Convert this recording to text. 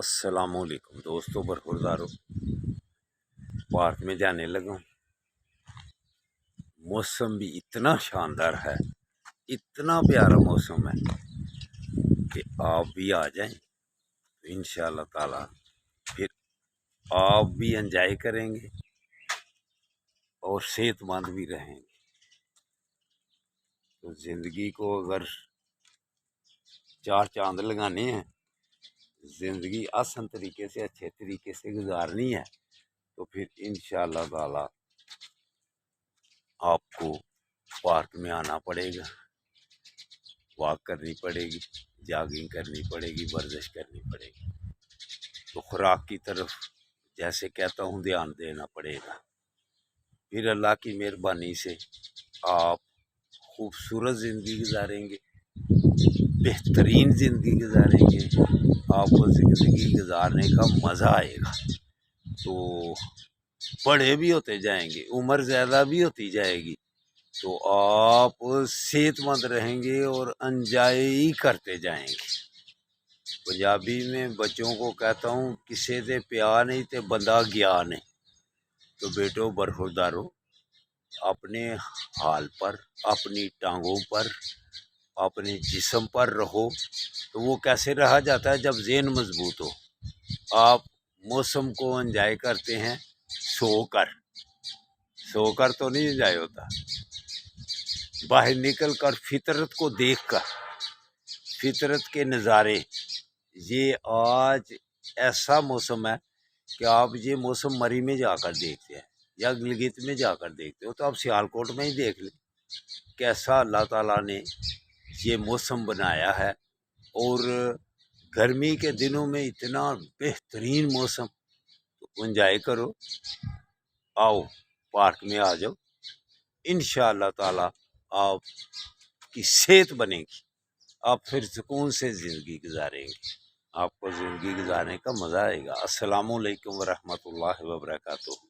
السلام علیکم دوستوں، برخوردارو پارک میں جانے لگا ہوں۔ موسم بھی اتنا شاندار ہے، اتنا پیارا موسم ہے کہ آپ بھی آ جائیں تو انشاءاللہ تعالی پھر آپ بھی انجوائے کریں گے اور صحت مند بھی رہیں گے۔ تو زندگی کو اگر چار چاند لگانے ہیں، زندگی آسان طریقے سے اچھے طریقے سے گزارنی ہے، تو پھر انشاءاللہ تعالی آپ کو پارک میں آنا پڑے گا، واک کرنی پڑے گی، جاگنگ کرنی پڑے گی، ورزش کرنی پڑے گی۔ تو خوراک کی طرف جیسے کہتا ہوں دھیان دینا پڑے گا، پھر اللہ کی مہربانی سے آپ خوبصورت زندگی گزاریں گے، بہترین زندگی گزاریں گے، آپ کو زندگی گزارنے کا مزہ آئے گا۔ تو بڑے بھی ہوتے جائیں گے، عمر زیادہ بھی ہوتی جائے گی، تو آپ صحت مند رہیں گے اور انجوائے کرتے جائیں گے۔ پنجابی میں بچوں کو کہتا ہوں، کسے دے پیا نہیں تے بندہ گیا نہیں۔ تو بیٹو برخوردارو، اپنے حال پر، اپنی ٹانگوں پر، اپنے جسم پر رہو۔ تو وہ کیسے رہا جاتا ہے؟ جب ذہن مضبوط ہو۔ آپ موسم کو انجوائے کرتے ہیں سو کر تو نہیں انجوائے ہوتا، باہر نکل کر فطرت کو دیکھ کر، فطرت کے نظارے۔ یہ آج ایسا موسم ہے کہ آپ یہ موسم مری میں جا کر دیکھتے ہیں یا گلگت میں جا کر دیکھتے ہو، تو آپ سیالکوٹ میں ہی دیکھ لیں کیسا اللہ تعالیٰ نے یہ موسم بنایا ہے۔ اور گرمی کے دنوں میں اتنا بہترین موسم، تو انجوائے کرو، آؤ پارک میں آ جاؤ، انشاءاللہ تعالی آپ کی صحت بنے گی، آپ پھر سکون سے زندگی گزاریں گے، آپ کو زندگی گزارنے کا مزہ آئے گا۔ السلام علیکم ورحمۃ اللہ وبرکاتہ۔